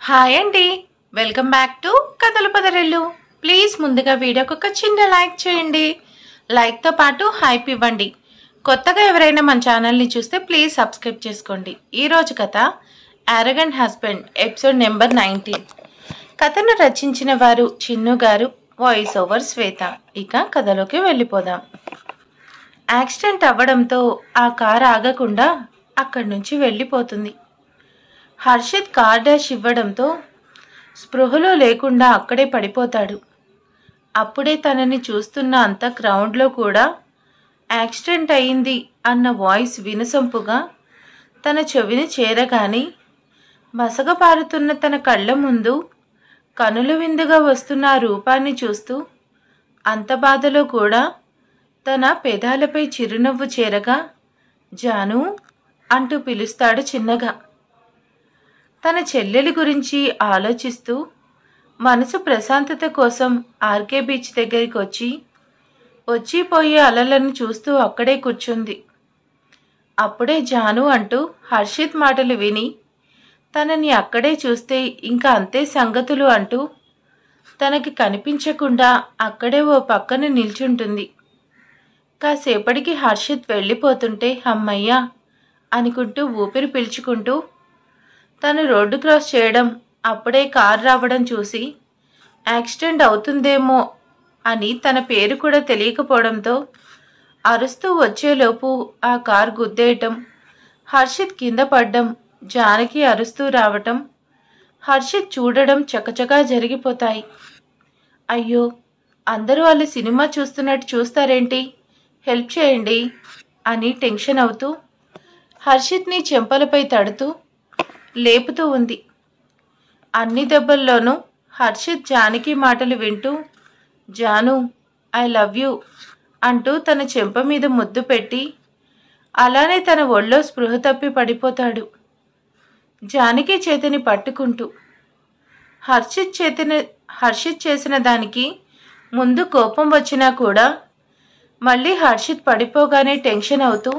Hi అండి, welcome back to కథలు పదరెల్లు. Please ముందుగా వీడియోకి ఒక చిన్న లైక్ చేయండి. లైక్తో పాటు హైప్ ఇవ్వండి. కొత్తగా ఎవరైనా మన ఛానల్ని చూస్తే ప్లీజ్ సబ్స్క్రైబ్ చేసుకోండి. ఈరోజు కథ యారగెంట్ హస్బెండ్, ఎపిసోడ్ నెంబర్ 19. కథను రచించిన వారు చిన్ను గారు, వాయిస్ ఓవర్ శ్వేత. ఇక కథలోకి వెళ్ళిపోదాం. యాక్సిడెంట్ అవ్వడంతో ఆ కారు ఆగకుండా అక్కడి నుంచి వెళ్ళిపోతుంది. హర్షిత్ కార్ డాష్ ఇవ్వడంతో స్పృహలో లేకుండా అక్కడే పడిపోతాడు. అప్పుడే తనని చూస్తున్న అంత క్రౌడ్లో కూడా యాక్సిడెంట్ అయింది అన్న వాయిస్ వినసొంపుగా తన చెవిని చేరగానే మసగపారుతున్న తన కళ్ళ ముందు కనుల విందుగా వస్తున్న ఆ రూపాన్ని చూస్తూ అంత బాధలో కూడా తన పెదాలపై చిరునవ్వు చేరగా జాను అంటూ పిలుస్తాడు చిన్నగా. తన చెల్లెలి గురించి ఆలోచిస్తూ మనసు ప్రశాంతత కోసం ఆర్కే బీచ్ దగ్గరికి వచ్చిపోయే అలలను చూస్తూ అక్కడే కూర్చుంది. అప్పుడే జాను అంటూ హర్షిత్ మాటలు విని తనని అక్కడే చూస్తే ఇంకా అంతే సంగతులు అంటూ తనకి కనిపించకుండా అక్కడే ఓ పక్కన నిల్చుంటుంది. కాసేపటికి హర్షిత్ వెళ్ళిపోతుంటే అమ్మయ్యా అనుకుంటూ ఊపిరి పీల్చుకుంటూ తను రోడ్డు క్రాస్ చేయడం, అప్పుడే కారు రావడం చూసి యాక్సిడెంట్ అవుతుందేమో అని తన పేరు కూడా తెలియకపోవడంతో అరుస్తూ వచ్చేలోపు ఆ కారు గుద్దేయటం, హర్షిత్ కింద పడ్డం, జానకి అరుస్తూ రావటం, హర్షిత్ చూడడం చకచకా జరిగిపోతాయి. అయ్యో, అందరూ వాళ్ళు సినిమా చూస్తున్నట్టు చూస్తారేంటి, హెల్ప్ చేయండి అని టెన్షన్ అవుతూ హర్షిత్ని చెంపలపై తడుతూ లేపుతూ ఉంది. అన్ని దెబ్బల్లోనూ హర్షిత్ జానకి మాటలు వింటూ జాను ఐ లవ్ యూ అంటూ తన చెంప మీద ముద్దు పెట్టి అలానే తన ఒళ్ళో స్పృహ తప్పి పడిపోతాడు. జానకి చేతిని పట్టుకుంటూ హర్షిత్ చేసిన దానికి ముందు కోపం వచ్చినా కూడా మళ్ళీ హర్షిత్ పడిపోగానే టెన్షన్ అవుతూ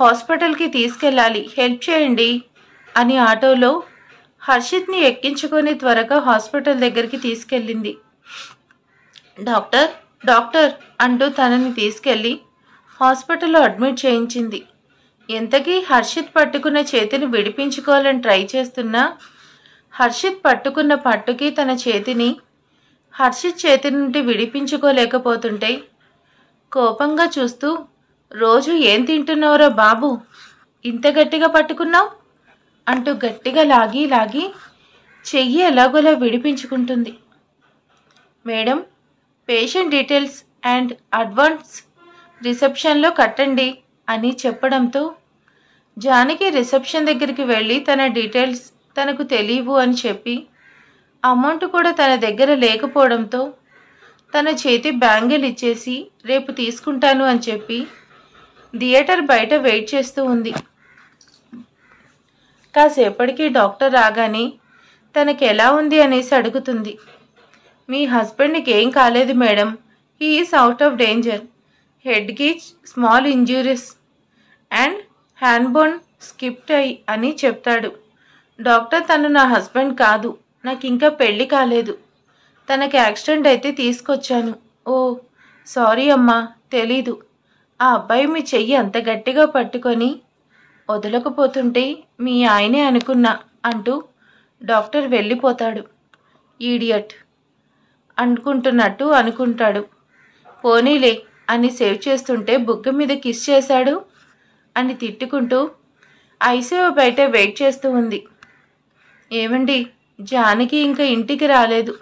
హాస్పిటల్కి తీసుకెళ్ళాలి, హెల్ప్ చేయండి అని ఆటోలో హర్షిత్ని ఎక్కించుకొని త్వరగా హాస్పిటల్ దగ్గరికి తీసుకెళ్ళింది. డాక్టర్ డాక్టర్ అంటూ తనని తీసుకెళ్ళి హాస్పిటల్లో అడ్మిట్ చేయించింది. ఎంతకీ హర్షిత్ పట్టుకున్న చేతిని విడిపించుకోవాలని ట్రై చేస్తున్నా హర్షిత్ పట్టుకున్న పట్టుకి తన చేతిని హర్షిత్ చేతి నుండి విడిపించుకోలేకపోతుంటే కోపంగా చూస్తూ రోజు ఏం తింటున్నావురా బాబు, ఇంత గట్టిగా పట్టుకున్నావు అంటూ గట్టిగా లాగి చెయ్యి ఎలాగోలా విడిపించుకుంటుంది. Madam, patient details and advance రిసెప్షన్లో కట్టండి అని చెప్పడంతో జానకి రిసెప్షన్ దగ్గరికి వెళ్ళి తన డీటెయిల్స్ తనకు తెలియవు అని చెప్పి అమౌంట్ కూడా తన దగ్గర లేకపోవడంతో తన చేతి బ్యాంగిల్ ఇచ్చేసి రేపు తీసుకుంటాను అని చెప్పి థియేటర్ బయట వెయిట్ చేస్తూ ఉంది. కాసేపటికి డాక్టర్ రాగానే తనకి ఎలా ఉంది అనేసి అడుగుతుంది. మీ హస్బెండ్కి ఏం కాలేదు madam, he is out of danger, హెడ్కి small injuries and hand bone skipped అని చెప్తాడు. డాక్టర్, తను నా హస్బెండ్ కాదు, నాకు ఇంకా పెళ్ళి కాలేదు, తనకి యాక్సిడెంట్ అయితే తీసుకొచ్చాను. ఓ సారీ అమ్మా, తెలీదు. ఆ అబ్బాయి మీ చెయ్యి అంత గట్టిగా పట్టుకొని వదలకపోతుంటే మీ ఆయనే అనుకున్నా అంటూ డాక్టర్ వెళ్ళిపోతాడు. ఈడియట్ అనుకుంటాడు. పోనీలే అని సేవ్ చేస్తుంటే బుగ్గ మీద కిస్ చేశాడు అని తిట్టుకుంటూ ఐసీయూ బయట వెయిట్ చేస్తూ ఉంది. ఏమండి, జానకి ఇంకా ఇంటికి రాలేదు,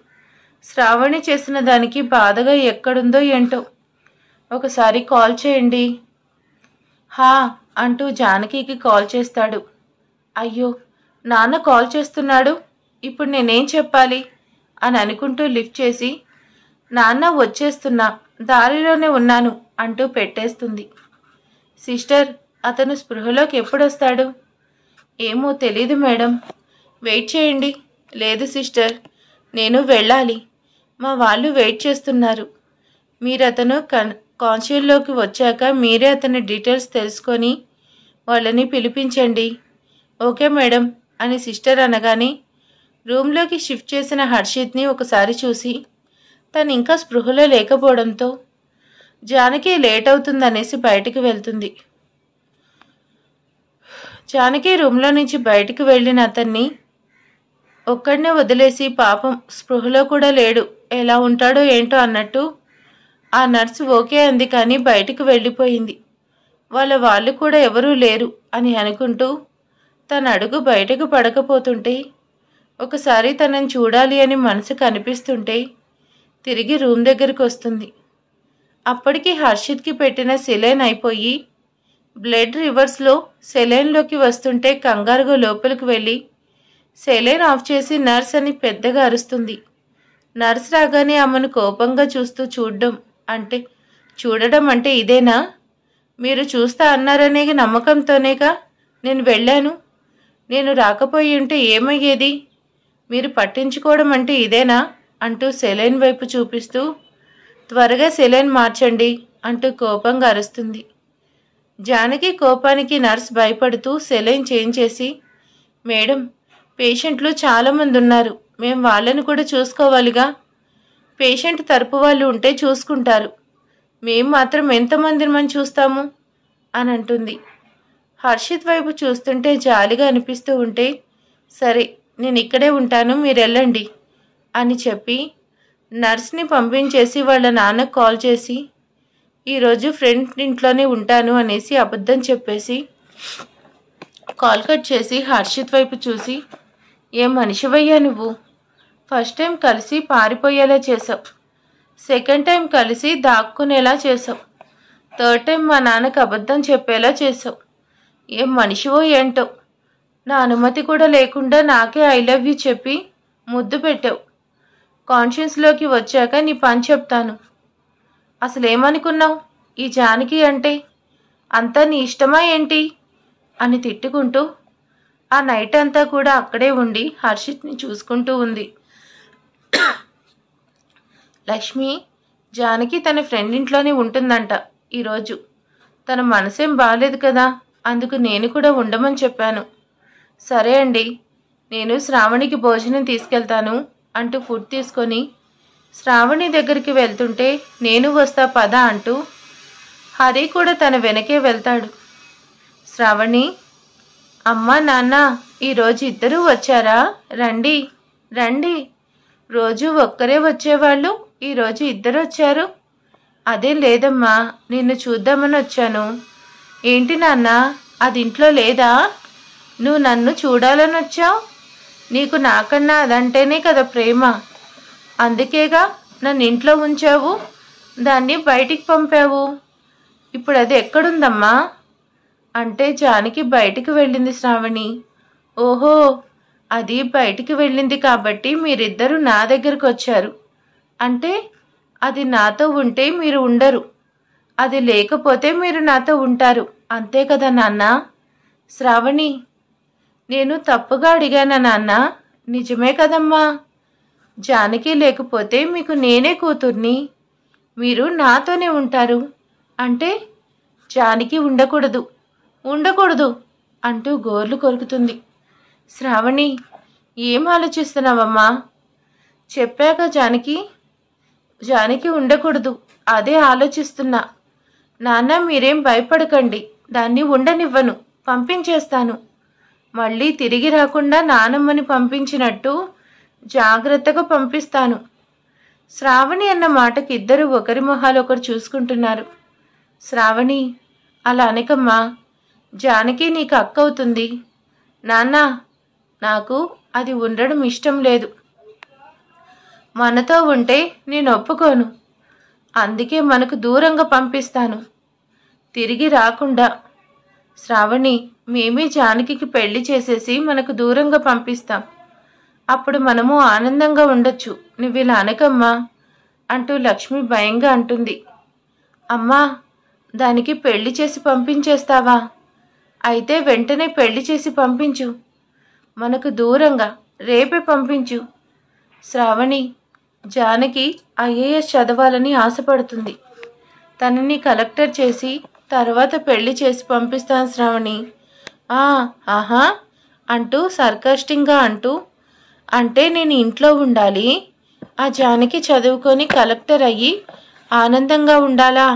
శ్రావణి చేసిన దానికి బాధగా ఎక్కడుందో ఏంటో, ఒకసారి కాల్ చేయండి. హా అంటూ జానకికి కాల్ చేస్తాడు. అయ్యో, నాన్న కాల్ చేస్తున్నాడు, ఇప్పుడు నేనేం చెప్పాలి అని అనుకుంటూ లిఫ్ట్ చేసి నాన్న వచ్చేస్తున్నా, దారిలోనే ఉన్నాను అంటూ పెట్టేస్తుంది. సిస్టర్, అతను స్పృహలోకి ఎప్పుడొస్తాడు? ఏమో తెలీదు మేడం, వెయిట్ చేయండి. లేదు సిస్టర్, నేను వెళ్ళాలి, మా వాళ్ళు వెయిట్ చేస్తున్నారు. మీరు అతను కాన్షియస్లోకి వచ్చాక మీరే అతని డీటెయిల్స్ తెలుసుకొని వాళ్ళని పిలిపించండి. ఓకే మేడం అని సిస్టర్ అనగానే రూమ్లోకి షిఫ్ట్ చేసిన హర్షిత్ని ఒకసారి చూసి తను ఇంకా స్పృహలో లేకపోవడంతో జానకి లేట్ అవుతుందనేసి బయటికి వెళ్తుంది. జానకి రూమ్లో నుంచి బయటికి వెళ్ళిన అతన్ని ఒక్కడనే వదిలేసి పాపం స్పృహలో కూడా లేడు, ఎలా ఉంటాడో ఏంటో అన్నట్టు ఆ నర్సు ఓకే అంది, కానీ బయటికి వెళ్ళిపోయింది. వాళ్ళు కూడా ఎవరూ లేరు అని అనుకుంటూ తన అడుగు బయటకు పడకపోతుంటే ఒకసారి తనని చూడాలి అని మనసుకు అనిపిస్తుంటే తిరిగి రూమ్ దగ్గరికి వస్తుంది. అప్పటికి హర్షిత్కి పెట్టిన సెలైన్ అయిపోయి బ్లడ్ రివర్స్లో సెలైన్లోకి వస్తుంటే కంగారుగా లోపలికి వెళ్ళి సెలైన్ ఆఫ్ చేసి నర్స్ అని పెద్దగా అరుస్తుంది. నర్స్ రాగానే ఆమెను కోపంగా చూస్తూ చూడడం అంటే ఇదేనా? మీరు చూస్తా అన్నారనే నమ్మకంతోనేగా నేను వెళ్ళాను. నేను రాకపోయి ఉంటే ఏమయ్యేది? మీరు పట్టించుకోవడం అంటే ఇదేనా అంటూ సెలైన్ వైపు చూపిస్తూ త్వరగా సెలైన్ మార్చండి అంటూ కోపంగా అరుస్తుంది. జానకి కోపానికి నర్స్ భయపడుతూ సెలైన్ చేంజ్ చేసి, మేడం, పేషెంట్లు చాలామంది ఉన్నారు, మేము వాళ్ళని కూడా చూసుకోవాలిగా. పేషెంట్ తరపు వాళ్ళు ఉంటే చూసుకుంటారు, మేము మాత్రం ఎంతమందిని చూస్తాము అని అంటుంది. హర్షిత్ వైపు చూస్తుంటే జాలిగా అనిపిస్తూ ఉంటే, సరే నేను ఇక్కడే ఉంటాను, మీరు వెళ్ళండి అని చెప్పి నర్స్ని పంపించేసి వాళ్ళ నాన్నకు కాల్ చేసి ఈరోజు ఫ్రెండ్ ఇంట్లోనే ఉంటాను అనేసి అబద్ధం చెప్పేసి కాల్ కట్ చేసి హర్షిత్ వైపు చూసి, ఏం మనిషివయ్యా నువ్వు? ఫస్ట్ టైం కలిసి పారిపోయేలా చేసావు, సెకండ్ టైం కలిసి దాక్కునేలా చేసావు, థర్డ్ టైం మా నాన్నకు అబద్ధం చెప్పేలా చేసావు. ఏం మనిషివో ఏంటో, నా అనుమతి కూడా లేకుండా నాకే ఐ లవ్ యూ చెప్పి ముద్దు పెట్టావు. కాన్షియన్స్లోకి వచ్చాక నీ పని చెప్తాను. అసలేమనుకున్నావు ఈ జానకి అంటే? అంతా నీ ఇష్టమా ఏంటి అని తిట్టుకుంటూ ఆ నైట్ అంతా కూడా అక్కడే ఉండి హర్షిత్ని చూసుకుంటూ ఉంది. లక్ష్మి, జానకి తన ఫ్రెండ్ ఇంట్లోనే ఉంటుందంట ఈరోజు. తన మనసేం బాగాలేదు కదా, అందుకు నేను కూడా ఉండమని చెప్పాను. సరే అండి, నేను శ్రావణికి భోజనం తీసుకెళ్తాను అంటూ ఫుడ్ తీసుకొని శ్రావణి దగ్గరికి వెళ్తుంటే నేను వస్తా పద అంటూ హరి కూడా తన వెనకే వెళ్తాడు. శ్రావణి, అమ్మా నాన్న ఈరోజు ఇద్దరూ వచ్చారా? రండి రండి. రోజు ఒక్కరే వచ్చేవాళ్ళు, ఈరోజు ఇద్దరు వచ్చారు. అదేం లేదమ్మా, నిన్ను చూద్దామని వచ్చాను. ఏంటి నాన్న, అది ఇంట్లో లేదా? నువ్వు నన్ను చూడాలని వచ్చావు. నీకు నాకన్నా అదంటేనే కదా ప్రేమ, అందుకేగా నన్ను ఇంట్లో ఉంచావు, దాన్ని బయటికి పంపావు. ఇప్పుడు అది ఎక్కడుందమ్మా అంటే జానకి బయటికి వెళ్ళింది శ్రావణి. ఓహో, అది బయటికి వెళ్ళింది కాబట్టి మీరిద్దరూ నా దగ్గరకు వచ్చారు. అంటే అది నాతో ఉంటే మీరు ఉండరు, అది లేకపోతే మీరు నాతో ఉంటారు, అంతే కదా నాన్న? శ్రావణి, నేను తప్పుగా అడిగానా నాన్న? నిజమే కదమ్మా. జానకి లేకపోతే మీకు నేనే కూతుర్ని, మీరు నాతోనే ఉంటారు. అంటే జానకి ఉండకూడదు ఉండకూడదు అంటూ గోర్లు కొరుకుతుంది. శ్రావణి, ఏం ఆలోచిస్తున్నావమ్మా? చెప్పాక జానకి ఉండకూడదు, అదే ఆలోచిస్తున్నా. నాన్న మీరేం భయపడకండి, దాన్ని ఉండనివ్వను, పంపించేస్తాను. మళ్ళీ తిరిగి రాకుండా నానమ్మని పంపించినట్టు జాగ్రత్తగా పంపిస్తాను. శ్రావణి అన్న మాటకి ఇద్దరు ఒకరి మొహాలు ఒకరు చూసుకుంటున్నారు. శ్రావణి, అలా అనకమ్మా, జానకి నీకు అక్క అవుతుంది. నాన్న, నాకు అది ఉండడం ఇష్టం లేదు. మనతో ఉంటే నేను ఒప్పుకోను, అందుకే మనకు దూరంగా పంపిస్తాను, తిరిగి రాకుండా. శ్రావణి, మేమే జానకి పెళ్లి చేసేసి మనకు దూరంగా పంపిస్తాం, అప్పుడు మనము ఆనందంగా ఉండొచ్చు. నువ్వు ఇలా అనకమ్మా అంటూ లక్ష్మి భయంగా అంటుంది. అమ్మా, దానికి పెళ్లి చేసి పంపించేస్తావా? అయితే వెంటనే పెళ్లి చేసి పంపించు, మనకు దూరంగా రేపే పంపించు. శ్రావణి, జానకి ఐఏఎస్ చదవాలని ఆశపడుతుంది, తనని కలెక్టర్ చేసి తర్వాత పెళ్లి చేసి పంపిస్తాను శ్రావణి. ఆహా అంటూ సర్కాస్టింగ్గా అంటూ అంటే నేను ఇంట్లో ఉండాలి, ఆ జానకి చదువుకొని కలెక్టర్ అయ్యి ఆనందంగా ఉండాలా?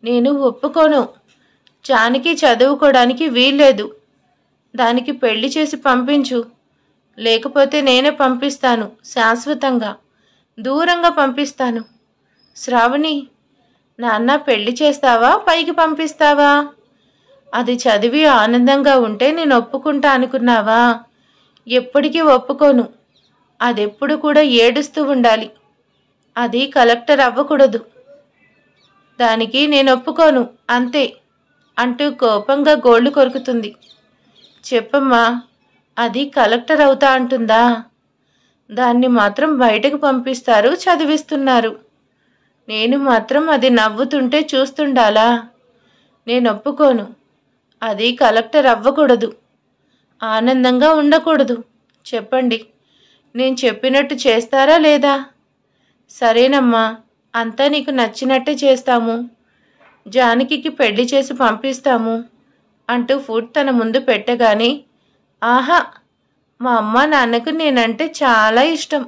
నేను ఒప్పుకోను. జానకి చదువుకోవడానికి వీల్లేదు. దానికి పెళ్లి చేసి పంపించు. లేకపోతే నేనే పంపిస్తాను, శాశ్వతంగా దూరంగా పంపిస్తాను. శ్రావణి, నాన్న పెళ్లి చేస్తావా, పైకి పంపిస్తావా? అది చదివి ఆనందంగా ఉంటే నేను ఒప్పుకుంటా అనుకున్నావా? ఎప్పటికీ ఒప్పుకోను. అదెప్పుడు కూడా ఏడుస్తూ ఉండాలి. అది కలెక్టర్ అవ్వకూడదు. దానికి నేను ఒప్పుకోను, అంతే అంటూ కోపంగా గోళ్లు కొరుకుతుంది. చెప్పమ్మా, అది కలెక్టర్ అవుతా అంటుందా? దాన్ని మాత్రం బయటకు పంపిస్తారు, చదివిస్తున్నారు. నేను మాత్రం అది నవ్వుతుంటే చూస్తుండాలా? నేను ఒప్పుకోను. అది కలెక్టర్ అవ్వకూడదు, ఆనందంగా ఉండకూడదు. చెప్పండి, నేను చెప్పినట్టు చేస్తారా లేదా? సరేనమ్మా, అంతా నీకు నచ్చినట్టే చేస్తాము. జానకి పెళ్లి చేసి పంపిస్తాము అంటూ ఫుడ్ తన ముందు పెట్టగానే, ఆహా, మా అమ్మ నాన్నకు నేనంటే చాలా ఇష్టం,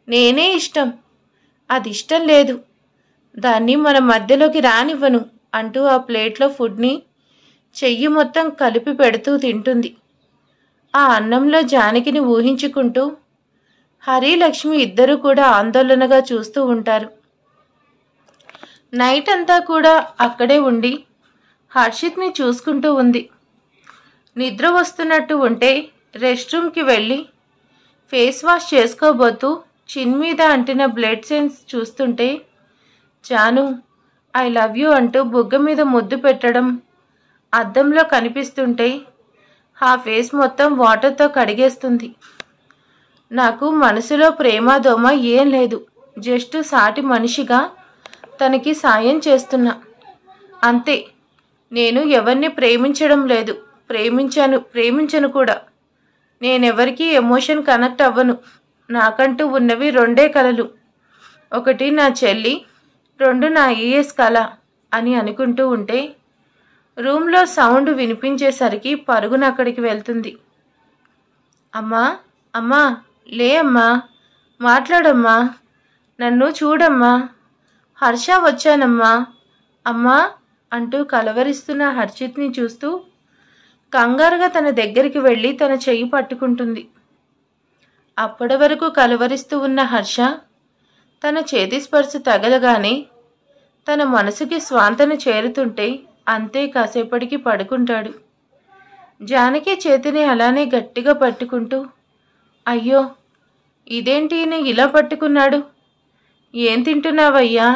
నేనే ఇష్టం, అది ఇష్టం లేదు, దాన్ని మన మధ్యలోకి రానివ్వను అంటూ ఆ ప్లేట్లో ఫుడ్ని చెయ్యి మొత్తం కలిపి పెడుతూ తింటుంది. ఆ అన్నంలో జానకిని ఊహించుకుంటూ హరి, లక్ష్మి ఇద్దరూ కూడా ఆందోళనగా చూస్తూ ఉంటారు. నైట్ అంతా కూడా అక్కడే ఉండి హర్షిత్ని చూసుకుంటూ ఉంది. నిద్ర వస్తున్నట్టు ఉంటే రెస్ట్ రూమ్కి వెళ్ళి ఫేస్ వాష్ చేసుకోబోతూ చిన్ మీద అంటిన బ్లడ్ సెన్స్ చూస్తుంటే, జాను ఐ లవ్ యూ అంటూ బుగ్గ మీద ముద్దు పెట్టడం అద్దంలో కనిపిస్తుంటే ఆ ఫేస్ మొత్తం వాటర్తో కడిగేస్తుంది. నాకు మనసులో ప్రేమ దోమ ఏం లేదు, జస్ట్ సాటి మనిషిగా తనకి సాయం చేస్తున్నా, అంతే. నేను ఎవరిని ప్రేమించడం లేదు, ప్రేమించను కూడా. నేనెవరికి ఎమోషన్ కనెక్ట్ అవ్వను. నాకంటూ ఉన్నవి రెండే కలలు, ఒకటి నా చెల్లి, రెండు నా ఈఎస్ కళ అని అనుకుంటూ ఉంటే రూమ్లో సౌండ్ వినిపించేసరికి పరుగున అక్కడికి వెళ్తుంది. అమ్మా, అమ్మా, లే అమ్మా, మాట్లాడమ్మా, నన్ను చూడమ్మా, హర్ష వచ్చానమ్మా, అమ్మా అంటూ కలవరిస్తున్న హర్షిత్ని చూస్తూ కంగారుగా తన దగ్గరికి వెళ్ళి తన చెయ్యి పట్టుకుంటుంది. అప్పటి వరకు కలవరిస్తూ ఉన్న హర్ష తన చేతి స్పర్శ తగలగానే తన మనసుకి స్వాంతన చేరుతుంటే అంతే, కాసేపటికి పడుకుంటాడు. జానకి చేతిని అలానే గట్టిగా పట్టుకుంటూ, అయ్యో ఇదేంటి ఈయన ఇలా పట్టుకున్నాడు? ఏం తింటున్నావయ్యా?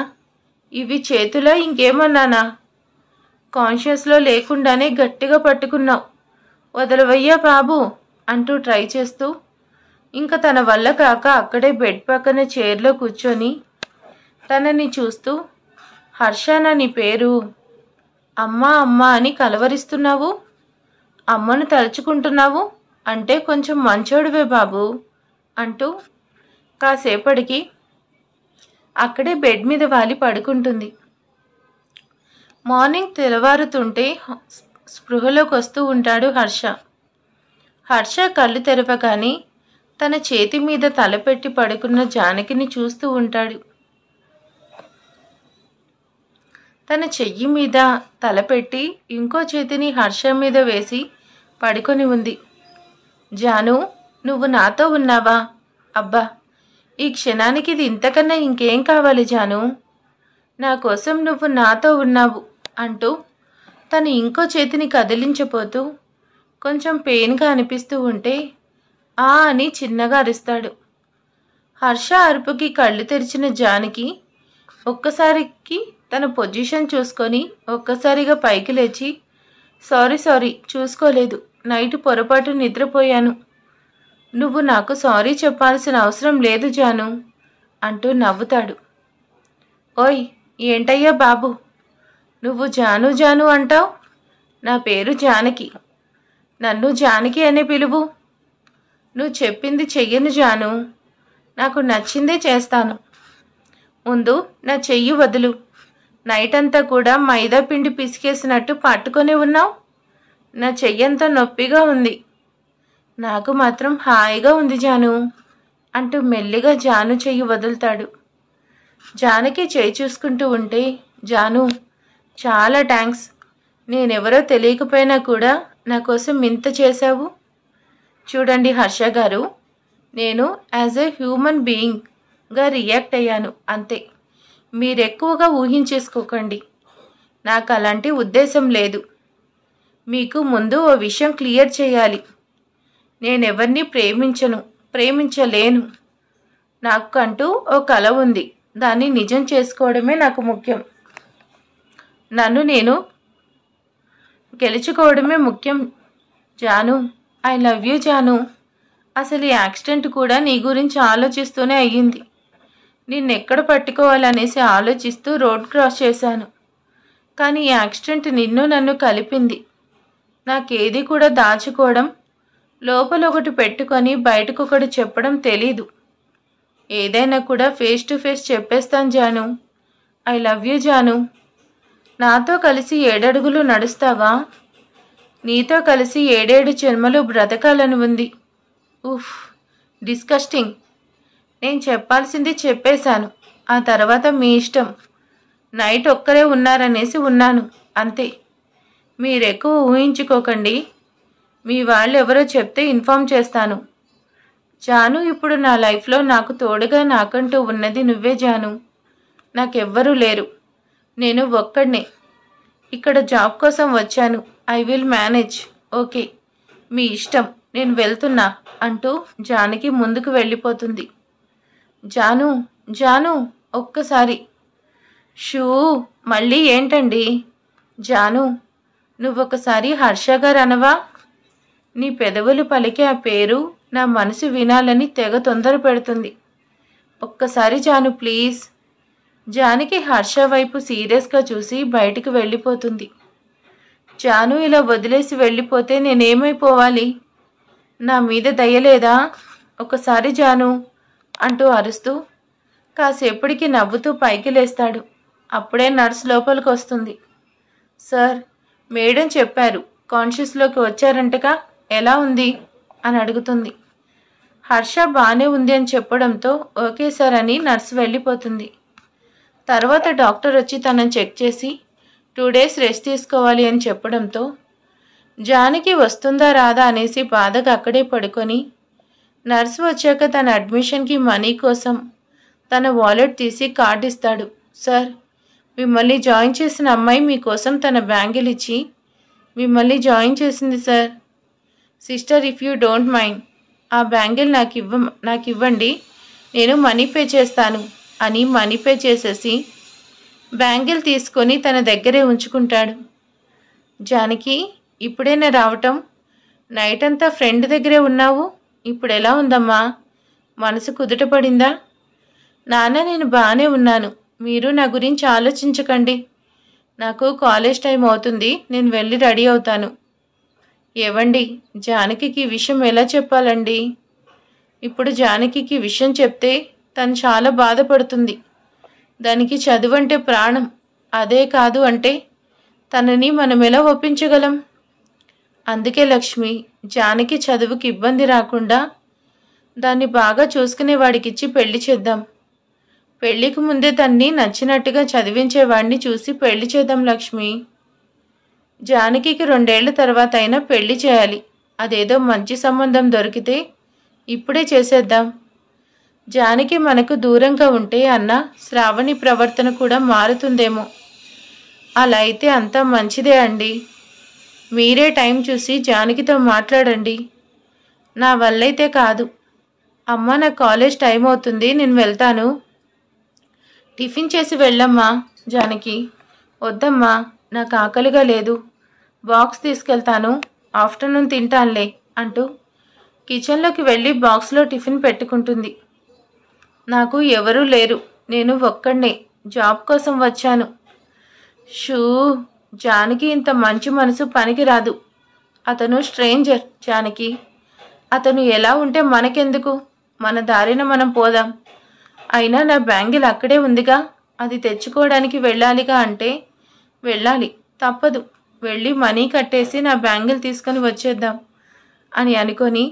ఇవి చేతులా ఇంకేమన్నానా? కాన్షియస్లో లేకుండానే గట్టిగా పట్టుకున్నావు, వదలవయ్యా బాబు అంటూ ట్రై చేస్తూ ఇంకా తన వల్ల కాక అక్కడే బెడ్ పక్కన చైర్లో కూర్చొని తనని చూస్తూ, హర్షనా నీ పేరు? అమ్మా అమ్మా అని కలవరిస్తున్నావు, అమ్మను తలుచుకుంటున్నావు అంటే కొంచెం మంచోడివే బాబు అంటూ కాసేపటికి అక్కడే బెడ్ మీద వాలి పడుకుంటుంది. మార్నింగ్ తెల్లవారుతుంటే స్పృహలోకి వస్తూ ఉంటాడు హర్ష. హర్ష కళ్ళు తెరవగానే తన చేతి మీద తలపెట్టి పడుకున్న జానకిని చూస్తూ ఉంటాడు. తన చెయ్యి మీద తలపెట్టి ఇంకో చేతిని హర్ష మీద వేసి పడుకొని ఉంది. జాను, నువ్వు నాతో ఉన్నావా? అబ్బా, ఈ క్షణానికి ఇది ఇంతకన్నా ఇంకేం కావాలి జాను? నా కోసం నువ్వు నాతో ఉన్నావు అంటూ తను ఇంకో చేతిని కదిలించబోతూ కొంచెం పెయిన్గా అనిపిస్తూ ఉంటే ఆ అని చిన్నగా అరుస్తాడు. హర్ష అరుపుకి కళ్ళు తెరిచిన జానకి ఒక్కసారికి తన పొజిషన్ చూసుకొని ఒక్కసారిగా పైకి లేచి, సారీ చూసుకోలేదు, నైట్ పొరపాటు నిద్రపోయాను, నువ్వు నాకు సారీ చెప్పాల్సిన అవసరం లేదు జాను అంటూ నవ్వుతాడు. ఓయ్ ఏంటయ్యా బాబు, నువ్వు జాను జాను అంటావు? నా పేరు జానకి, నన్ను జానకి అనే పిలువు. నువ్వు చెప్పింది చెయ్యను జాను, నాకు నచ్చిందే చేస్తాను. ముందు నా చెయ్యి వదులు. నైట్ అంతా కూడా మైదా పిండి పిసికేసినట్టు పట్టుకొని ఉన్నావు. నా చెయ్యంతా నొప్పిగా ఉంది. నాకు మాత్రం హాయిగా ఉంది జాను అంటూ మెల్లిగా జాను చెయ్యి వదులుతాడు. జానకి చేయి చూసుకుంటూ ఉంటే, జాను చాలా థ్యాంక్స్. నేనెవరో తెలియకపోయినా కూడా నా కోసం ఇంత చేశావు. చూడండి హర్ష గారు, నేను యాజ్ ఎ హ్యూమన్ బీయింగ్గా రియాక్ట్ అయ్యాను అంతే. మీరెక్కువగా ఊహించేసుకోకండి. నాకు అలాంటి ఉద్దేశం లేదు. మీకు ముందు ఓ విషయం క్లియర్ చేయాలి. నేనెవరిని ప్రేమించలేను. నాకంటూ ఓ కల ఉంది. దాన్ని నిజం చేసుకోవడమే నాకు ముఖ్యం. నన్ను నేను గెలుచుకోవడమే ముఖ్యం. Janu, I love you Janu. అసలు ఈ యాక్సిడెంట్ కూడా నీ గురించి ఆలోచిస్తూనే అయ్యింది. నిన్నెక్కడ పట్టుకోవాలనేసి ఆలోచిస్తూ రోడ్ క్రాస్ చేశాను. కానీ ఈ యాక్సిడెంట్ నిన్ను నన్ను కలిపింది. నాకేది కూడా దాచుకోవడం, లోపల ఒకటి పెట్టుకొని బయటకొకటి చెప్పడం తెలీదు. ఏదైనా కూడా ఫేస్ టు ఫేస్ చెప్పేస్తాను Janu. I love you Janu. నాతో కలిసి 7 అడుగులు నడుస్తావా? నీతో కలిసి 7 జన్మలు బ్రతకాలని ఉంది. ఉఫ్, డిస్కస్టింగ్. నేను చెప్పాల్సింది చెప్పేశాను. ఆ తర్వాత మీ ఇష్టం. నైట్ ఒక్కరే ఉన్నారనేసి ఉన్నాను అంతే. మీరెక్కువ ఊహించుకోకండి. మీ వాళ్ళు ఎవరో చెప్తే ఇన్ఫార్మ్ చేస్తాను. జాను, ఇప్పుడు నా లైఫ్లో నాకు తోడుగా నాకంటూ ఉన్నది నువ్వే జాను. నాకెవ్వరూ లేరు. నేను ఒక్కడినే. ఇక్కడ జాబ్ కోసం వచ్చాను. I will manage. ఓకే, మీ ఇష్టం. నేను వెళ్తున్నా అంటూ జానకి ముందుకు వెళ్ళిపోతుంది. జాను, జాను, ఒక్కసారి. షూ, మళ్ళీ ఏంటండి? జాను, నువ్వొకసారి హర్ష గారు అనవా? నీ పెదవులు పలికే ఆ పేరు నా మనసు వినాలని తెగ తొందర పెడుతుంది. ఒక్కసారి జాను ప్లీజ్. జానకి హర్ష వైపు సీరియస్గా చూసి బయటికి వెళ్ళిపోతుంది. జాను ఇలా వదిలేసి వెళ్ళిపోతే నేనేమైపోవాలి? నా మీద దయలేదా? ఒకసారి జాను అంటూ అరుస్తూ కాసేపటికి నవ్వుతూ పైకి లేస్తాడు. అప్పుడే నర్స్ లోపలికి వస్తుంది. సార్, మేడం చెప్పారు కాన్షియస్లోకి వచ్చారంటగా, ఎలా ఉంది అని అడుగుతుంది. హర్ష బాగానే ఉంది అని చెప్పడంతో ఓకే సార్ అని నర్స్ వెళ్ళిపోతుంది. తర్వాత డాక్టర్ వచ్చి తనని చెక్ చేసి 2 days రెస్ట్ తీసుకోవాలి అని చెప్పడంతో జానకి వస్తుందా రాదా అనేసి బాధగా అక్కడే పడుకొని, నర్సు వచ్చాక తన అడ్మిషన్కి మనీ కోసం తన వాలెట్ తీసి కార్డు ఇస్తాడు. సార్, మిమ్మల్ని జాయిన్ చేసిన అమ్మాయి మీకోసం తన బ్యాంగిల్ ఇచ్చి మిమ్మల్ని జాయిన్ చేసింది sir. Sister, if you don't mind, ఆ బ్యాంగిల్ నాకు ఇవ్వండి, నేను మనీ పే చేస్తాను అని మనీ పే చేసేసి బ్యాంగిల్ తీసుకొని తన దగ్గరే ఉంచుకుంటాడు. జానకి, ఇప్పుడైనా రావటం? నైట్ అంతా ఫ్రెండ్ దగ్గరే ఉన్నావు. ఇప్పుడు ఎలా ఉందమ్మా? మనసు కుదుటపడిందా? నాన్న, నేను బాగానే ఉన్నాను. మీరు నా గురించి ఆలోచించకండి. నాకు కాలేజ్ టైం అవుతుంది. నేను వెళ్ళి రెడీ అవుతాను. ఏవండి, జానకి విషయం ఎలా చెప్పాలండి? ఇప్పుడు జానకి విషయం చెప్తే తను చాలా బాధపడుతుంది. దానికి చదువు అంటే ప్రాణం. అదే కాదు అంటే తనని మనం ఎలా ఒప్పించగలం? అందుకే లక్ష్మి, జానకి చదువుకి ఇబ్బంది రాకుండా దాన్ని బాగా చూసుకునేవాడికిచ్చి పెళ్లి చేద్దాం. పెళ్లికి ముందే తన్ని నచ్చినట్టుగా చదివించేవాడిని చూసి పెళ్లి చేద్దాం లక్ష్మి. జానకి 2 ఏళ్ల తర్వాత అయినా పెళ్లి చేయాలి. అదేదో మంచి సంబంధం దొరికితే ఇప్పుడే చేసేద్దాం. జానకి మనకు దూరంగా ఉంటే అన్న శ్రావణి ప్రవర్తన కూడా మారుతుందేమో. అలా అయితే అంతా మంచిదే అండి. మీరే టైం చూసి జానకితో మాట్లాడండి. నా వల్లైతే కాదు. అమ్మ, నా కాలేజ్ టైం అవుతుంది, నేను వెళ్తాను. టిఫిన్ చేసి వెళ్ళమ్మా. జానకి, వద్దమ్మా, నాకు ఆకలిగా లేదు. బాక్స్ తీసుకెళ్తాను, ఆఫ్టర్నూన్ తింటానులే అంటూ కిచెన్లోకి వెళ్ళి బాక్స్లో టిఫిన్ పెట్టుకుంటుంది. నాకు ఎవరూ లేరు. నేను ఒక్కడినే జాబ్ కోసం వచ్చాను. షూ, జానకి ఇంత మంచి మనసు పనికిరాదు. అతను స్ట్రేంజర్ జానకి. అతను ఎలా ఉంటే మనకెందుకు? మన దారిన మనం పోదాం. అయినా నా బ్యాంగిల్ అక్కడే ఉందిగా, అది తెచ్చుకోవడానికి వెళ్ళాలిగా అంటే వెళ్ళాలి, తప్పదు. వెళ్ళి మనీ కట్టేసి నా బ్యాంగిల్ తీసుకొని వచ్చేద్దాం అని అనుకొని,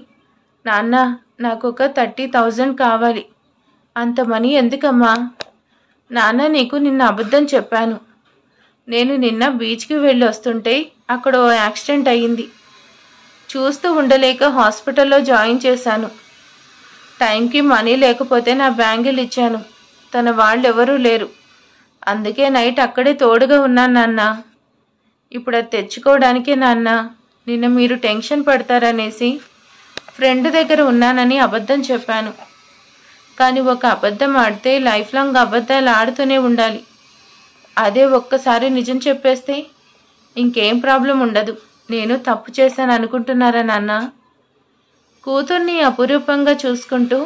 నాన్న, నాకు ఒక 30,000 కావాలి. అంత మనీ ఎందుకమ్మా? నాన్న, నీకు నిన్న అబద్ధం చెప్పాను. నేను నిన్న బీచ్కి వెళ్ళి వస్తుంటే అక్కడ ఓ యాక్సిడెంట్ అయ్యింది. చూస్తూ ఉండలేక హాస్పిటల్లో జాయిన్ చేశాను. టైంకి మనీ లేకపోతే నా బ్యాంగిల్ ఇచ్చాను. తన వాళ్ళెవరూ లేరు. అందుకే నైట్ అక్కడే తోడుగా ఉన్నాను నాన్న. ఇప్పుడు అది తెచ్చుకోవడానికే నాన్న నిన్న మీరు టెన్షన్ పడతారనేసి ఫ్రెండ్ దగ్గర ఉన్నానని అబద్ధం చెప్పాను. కానీ ఒక అబద్ధం ఆడితే లైఫ్ లాంగ్ అబద్ధాలు ఆడుతూనే ఉండాలి. అదే ఒక్కసారి నిజం చెప్పేస్తే ఇంకేం ప్రాబ్లం ఉండదు. నేను తప్పు చేశాను అనుకుంటున్నారా నాన్న? కూతుర్ని అపురూపంగా చూసుకుంటూ,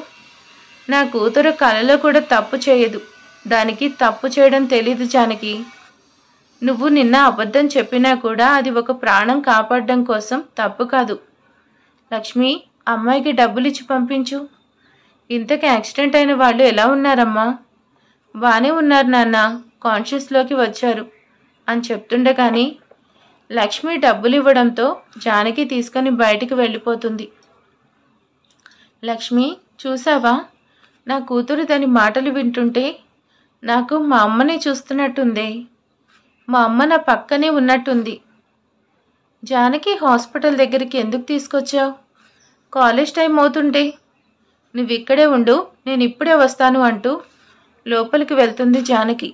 నా కూతురు కలలో కూడా తప్పు చేయదు, దానికి తప్పు చేయడం తెలీదు జానకి. నువ్వు నిన్న అబద్ధం చెప్పినా కూడా అది ఒక ప్రాణం కాపాడడం కోసం తప్పు కాదు. లక్ష్మి, అమ్మాయికి డబ్బులు ఇచ్చి పంపించు. ఇంతకు యాక్సిడెంట్ అయిన వాళ్ళు ఎలా ఉన్నారమ్మా? బాగానే ఉన్నారు నాన్న, కాన్షియస్లోకి వచ్చారు అని చెప్తుండగాని లక్ష్మి డబ్బులు ఇవ్వడంతో జానకి తీసుకొని బయటికి వెళ్ళిపోతుంది. లక్ష్మి, చూసావా, నా కూతురు దాని మాటలు వింటుంటే నాకు మా అమ్మనే చూస్తున్నట్టుందే. మా అమ్మ నా పక్కనే ఉన్నట్టుంది. జానకి హాస్పిటల్ దగ్గరికి ఎందుకు తీసుకొచ్చావు? కాలేజ్ టైం అవుతుంటే. నువ్వు ఇక్కడే ఉండు, నేను ఇప్పుడే వస్తాను అంటూ లోపలికి వెళ్తుంది జానకి.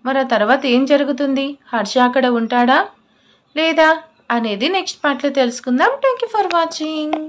మరి ఆ తర్వాత ఏం జరుగుతుంది? హర్ష అక్కడ ఉంటాడా లేదా అనేది నెక్స్ట్ పార్ట్లో తెలుసుకుందాం. Thank you for watching.